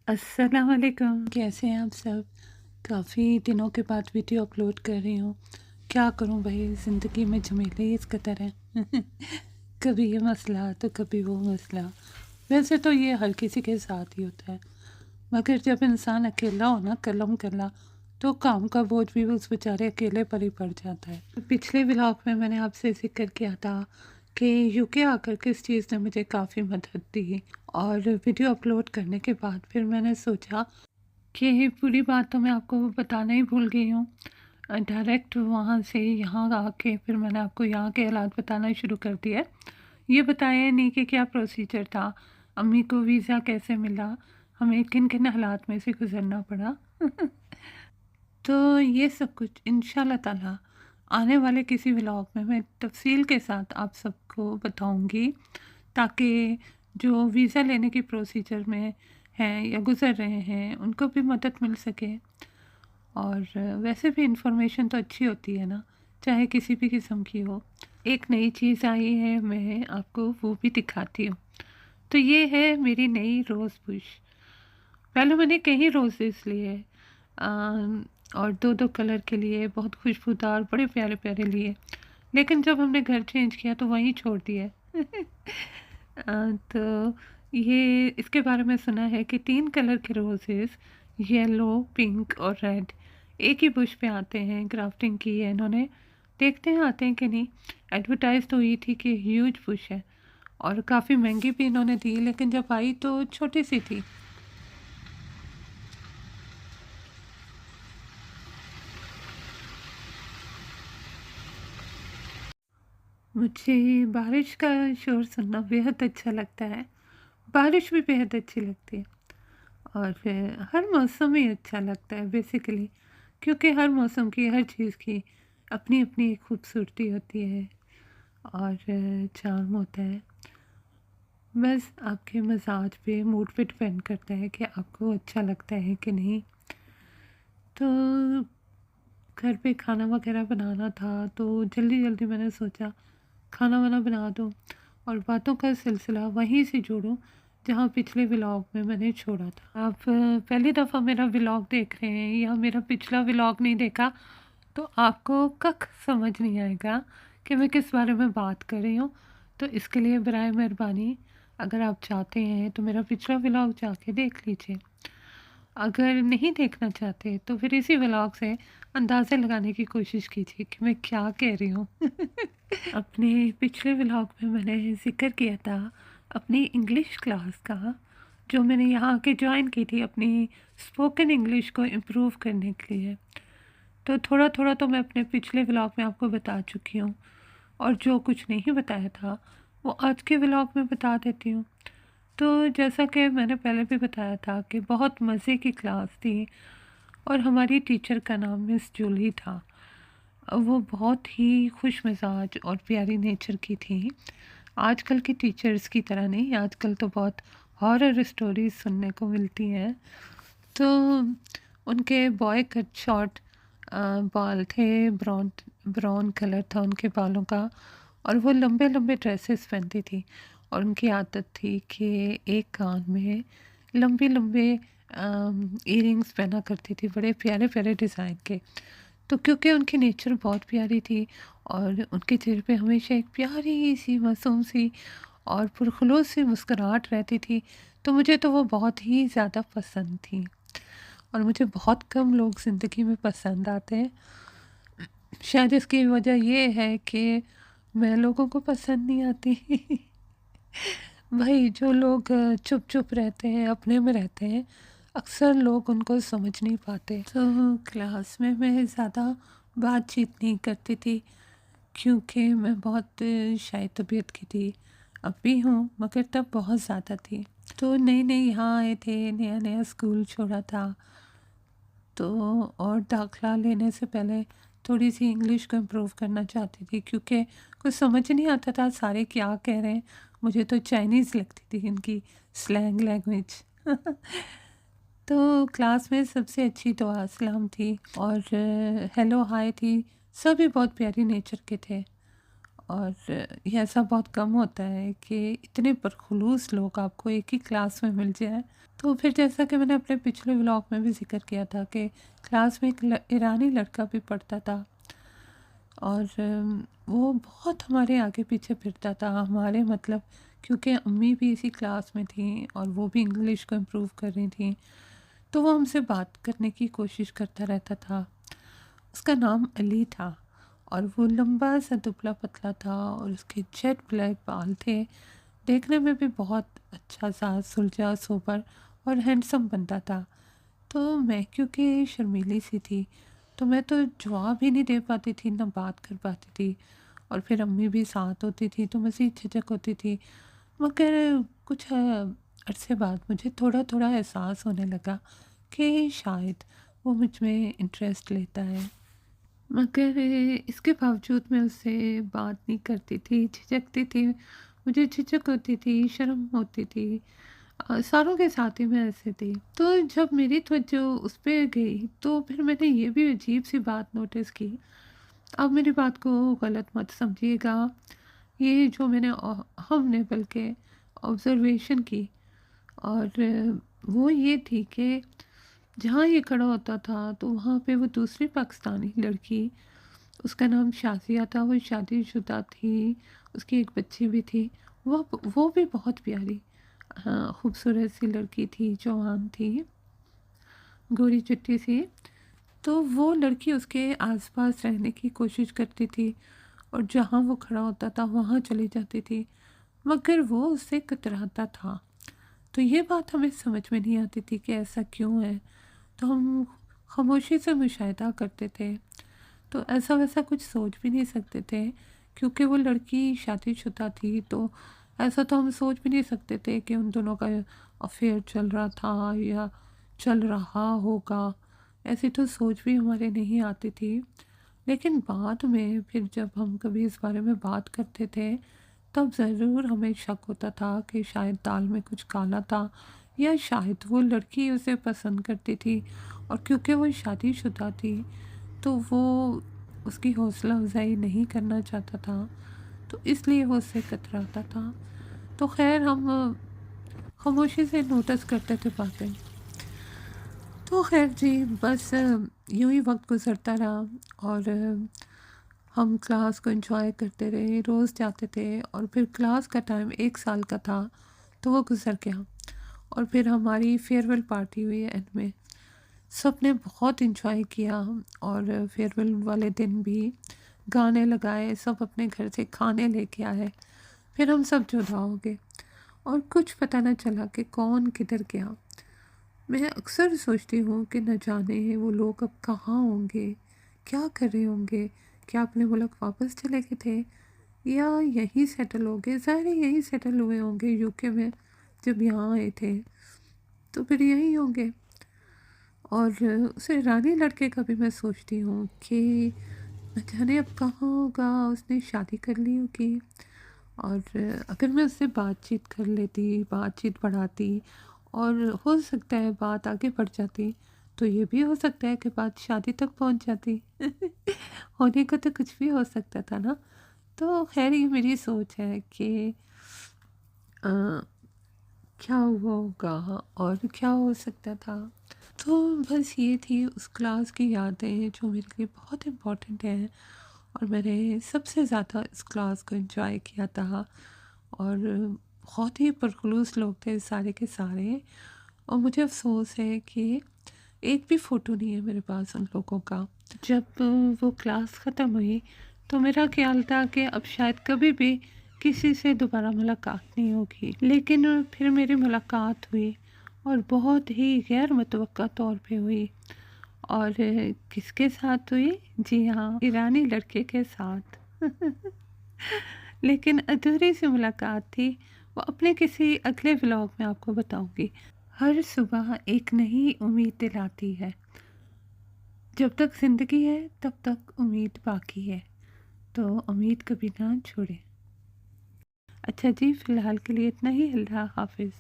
अस्सलाम वालेकुम, कैसे हैं आप सब? काफ़ी दिनों के बाद वीडियो अपलोड कर रही हूँ। क्या करूँ भाई, ज़िंदगी में झमेले ही इस कदर हैं। कभी ये मसला तो कभी वो मसला। वैसे तो ये हर किसी के साथ ही होता है, मगर जब इंसान अकेला हो ना, कलम कला, तो काम का बोझ भी उस बेचारे अकेले पर ही पड़ जाता है। पिछले व्लॉग में मैंने आपसे ज़िक्र किया था कि यूके आकर किस चीज़ ने मुझे काफ़ी मदद दी, और वीडियो अपलोड करने के बाद फिर मैंने सोचा कि ये पूरी बात तो मैं आपको बताना ही भूल गई हूँ। डायरेक्ट वहाँ से यहाँ आके फिर मैंने आपको यहाँ के हालात बताना शुरू कर दिया। ये बताया नहीं कि क्या प्रोसीजर था, अम्मी को वीज़ा कैसे मिला, हमें किन किन हालात में से गुजरना पड़ा। तो ये सब कुछ इंशाल्लाह ताला आने वाले किसी व्लॉग में मैं तफसील के साथ आप सबको बताऊंगी, ताकि जो वीज़ा लेने की प्रोसीजर में हैं या गुज़र रहे हैं उनको भी मदद मिल सके। और वैसे भी इंफॉर्मेशन तो अच्छी होती है ना, चाहे किसी भी किस्म की हो। एक नई चीज़ आई है, मैं आपको वो भी दिखाती हूँ। तो ये है मेरी नई रोज़ बुश। पहले मैंने कई रोजेस लिए, और दो दो कलर के लिए, बहुत खुशबूदार बड़े प्यारे प्यारे लिए, लेकिन जब हमने घर चेंज किया तो वहीं छोड़ दिया। तो ये इसके बारे में सुना है कि 3 कलर के रोजेस, येलो, पिंक और रेड, एक ही बुश पे आते हैं। ग्राफ्टिंग की है इन्होंने, देखते हैं आते हैं कि नहीं। एडवर्टाइज तो हुई थी कि ह्यूज बुश है, और काफ़ी महंगी भी इन्होंने दी, लेकिन जब आई तो छोटी सी थी। मुझे बारिश का शोर सुनना बेहद अच्छा लगता है। बारिश भी बेहद अच्छी लगती है, और हर मौसम ही अच्छा लगता है बेसिकली, क्योंकि हर मौसम की, हर चीज़ की अपनी अपनी एक खूबसूरती होती है और चार्म होता है। बस आपके मजाज पे, मूड पे डिपेंड करता है कि आपको अच्छा लगता है कि नहीं। तो घर पे खाना वगैरह बनाना था, तो जल्दी जल्दी मैंने सोचा खाना वाना बना दूँ और बातों का सिलसिला वहीं से जोड़ूँ जहाँ पिछले व्लॉग में मैंने छोड़ा था। आप पहली दफ़ा मेरा व्लॉग देख रहे हैं या मेरा पिछला व्लॉग नहीं देखा, तो आपको कख समझ नहीं आएगा कि मैं किस बारे में बात कर रही हूँ। तो इसके लिए बराए मेहरबानी, अगर आप चाहते हैं तो मेरा पिछला व्लॉग जाके देख लीजिए। अगर नहीं देखना चाहते तो फिर इसी व्लॉग से अंदाज़ा लगाने की कोशिश कीजिए कि मैं क्या कह रही हूँ। अपने पिछले व्लॉग में मैंने ज़िक्र किया था अपनी इंग्लिश क्लास का, जो मैंने यहाँ आके ज्वाइन की थी अपनी स्पोकन इंग्लिश को इम्प्रूव करने के लिए। तो थोड़ा थोड़ा तो मैं अपने पिछले व्लॉग में आपको बता चुकी हूँ, और जो कुछ नहीं बताया था वो आज के व्लॉग में बता देती हूँ। तो जैसा कि मैंने पहले भी बताया था कि बहुत मज़े की क्लास थी, और हमारी टीचर का नाम मिस जूली था। वो बहुत ही खुश मिजाज और प्यारी नेचर की थी। आजकल की टीचर्स की तरह नहीं, आजकल तो बहुत हॉरर स्टोरीज सुनने को मिलती हैं। तो उनके बॉय कट शॉर्ट बाल थे, ब्राउन ब्राउन कलर था उनके बालों का, और वो लंबे लंबे ड्रेसेस पहनती थी। और उनकी आदत थी कि एक कान में लंबे लंबे इयरिंग्स पहना करती थी, बड़े प्यारे प्यारे डिज़ाइन के। तो क्योंकि उनकी नेचर बहुत प्यारी थी, और उनके चेहरे पे हमेशा एक प्यारी सी मासूम सी और पुरखुलूस सी मुस्कुराहट रहती थी, तो मुझे तो वो बहुत ही ज़्यादा पसंद थी। और मुझे बहुत कम लोग ज़िंदगी में पसंद आते हैं। शायद इसकी वजह ये है कि मैं लोगों को पसंद नहीं आती। भाई जो लोग चुप चुप रहते हैं, अपने में रहते हैं, अक्सर लोग उनको समझ नहीं पाते। तो क्लास में मैं ज़्यादा बातचीत नहीं करती थी, क्योंकि मैं बहुत शाय तबीयत की थी। अब भी हूँ, मगर तब बहुत ज़्यादा थी। तो नई नई यहाँ आए थे, नया नया स्कूल छोड़ा था, तो और दाखला लेने से पहले थोड़ी सी इंग्लिश को इम्प्रूव करना चाहती थी, क्योंकि कुछ समझ नहीं आता था सारे क्या कह रहे हैं। मुझे तो चाइनीज़ लगती थी इनकी स्लैंग लैंग्वेज। तो क्लास में सबसे अच्छी तो असलम थी, और हेलो हाय थी। सभी बहुत प्यारी नेचर के थे, और ये ऐसा बहुत कम होता है कि इतने परखुलूस लोग आपको एक ही क्लास में मिल जाए। तो फिर जैसा कि मैंने अपने पिछले व्लॉग में भी ज़िक्र किया था कि क्लास में एक ईरानी लड़का भी पढ़ता था और वो बहुत हमारे आगे पीछे फिरता था, हमारे मतलब क्योंकि अम्मी भी इसी क्लास में थी और वो भी इंग्लिश को इम्प्रूव कर रही थी, तो वो हमसे बात करने की कोशिश करता रहता था। उसका नाम अली था और वो लंबा सा दुबला पतला था और उसके जेट ब्लैक बाल थे। देखने में भी बहुत अच्छा सा सुलझा सोबर और हैंडसम बनता था। तो मैं क्योंकि शर्मीली सी थी तो मैं तो जवाब ही नहीं दे पाती थी, ना बात कर पाती थी। और फिर अम्मी भी साथ होती थी तो मज़ीद झिझक होती थी। मगर कुछ अरसे बाद मुझे थोड़ा थोड़ा एहसास होने लगा कि शायद वो मुझ में इंटरेस्ट लेता है। मगर इसके बावजूद मैं उससे बात नहीं करती थी, झिझकती थी। मुझे झिझक होती थी, शर्म होती थी। सारों के साथ ही मैं ऐसे थी। तो जब मेरी तवज्जो उस पे गई तो फिर मैंने ये भी अजीब-सी बात नोटिस की। अब मेरी बात को गलत मत समझिएगा। ये जो हमने बल्कि ऑब्ज़र्वेशन की और वो ये थी कि जहाँ ये खड़ा होता था तो वहाँ पे वो दूसरी पाकिस्तानी लड़की, उसका नाम शाज़िया था, वो शादीशुदा थी, उसकी एक बच्ची भी थी। वो भी बहुत प्यारी खूबसूरत सी लड़की थी, जवान थी, गोरी चिट्टी सी। तो वो लड़की उसके आस-पास रहने की कोशिश करती थी और जहाँ वो खड़ा होता था वहाँ चली जाती थी, मगर वो उससे कतराता था। तो ये बात हमें समझ में नहीं आती थी कि ऐसा क्यों है। तो हम खामोशी से मुशाहिदा करते थे। तो ऐसा वैसा कुछ सोच भी नहीं सकते थे क्योंकि वो लड़की शादीशुदा थी, तो ऐसा तो हम सोच भी नहीं सकते थे कि उन दोनों का अफेयर चल रहा था या चल रहा होगा। ऐसी तो सोच भी हमारे नहीं आती थी। लेकिन बाद में फिर जब हम कभी इस बारे में बात करते थे तब ज़रूर हमें शक होता था कि शायद दाल में कुछ काला था या शायद वो लड़की उसे पसंद करती थी और क्योंकि वो शादीशुदा थी तो वो उसकी हौसला अफजाई नहीं करना चाहता था, तो इसलिए वो उससे कतराता था। तो खैर हम खामोशी से नोटिस करते थे बातें। तो खैर जी, बस यूं ही वक्त गुजरता रहा और हम क्लास को एंजॉय करते रहे, रोज़ जाते थे और फिर क्लास का टाइम 1 साल का था तो वो गुजर गया। और फिर हमारी फेयरवेल पार्टी हुई एंड में। सब ने बहुत एंजॉय किया और फेयरवेल वाले दिन भी गाने लगाए, सब अपने घर से खाने लेके आए। फिर हम सब जुदा हो गए और कुछ पता न चला कि कौन किधर गया। मैं अक्सर सोचती हूँ कि न जाने वो लोग अब कहाँ होंगे, क्या कर रहे होंगे, क्या अपने मुल्क वापस चले गए थे या यहीं सेटल हो गए। ज़ाहिर है यहीं सेटल हुए होंगे यूके में, जब यहाँ आए थे तो फिर यहीं होंगे। और उस ईरानी लड़के का भी मैं सोचती हूँ कि न जाने अब कहाँ होगा, उसने शादी कर ली होगी। और अगर मैं उससे बातचीत कर लेती, बातचीत बढ़ाती और हो सकता है बात आगे बढ़ जाती, तो ये भी हो सकता है कि बात शादी तक पहुंच जाती। होने को तो कुछ भी हो सकता था ना। तो खैर ये मेरी सोच है कि अ, क्या हुआ होगा और क्या हो सकता था। तो बस ये थी उस क्लास की यादें जो मेरे लिए बहुत इम्पोर्टेंट हैं और मैंने सबसे ज़्यादा इस क्लास को एंजॉय किया था। और बहुत ही परखलूस लोग थे सारे के सारे। और मुझे अफ़सोस है कि एक भी फ़ोटो नहीं है मेरे पास उन लोगों का। जब वो क्लास ख़त्म हुई तो मेरा ख्याल था कि अब शायद कभी भी किसी से दोबारा मुलाकात नहीं होगी, लेकिन फिर मेरी मुलाकात हुई और बहुत ही गैर मुतवक्का तौर पे हुई। और किसके साथ हुई? जी हाँ, ईरानी लड़के के साथ। लेकिन अधूरी सी मुलाकात थी, वो अपने किसी अगले व्लॉग में आपको बताऊंगी। हर सुबह एक नई उम्मीद दिलाती है। जब तक ज़िंदगी है तब तक उम्मीद बाकी है, तो उम्मीद कभी ना छोड़ें। अच्छा जी, फ़िलहाल के लिए इतना ही। अल्लाह हाफ़िज़।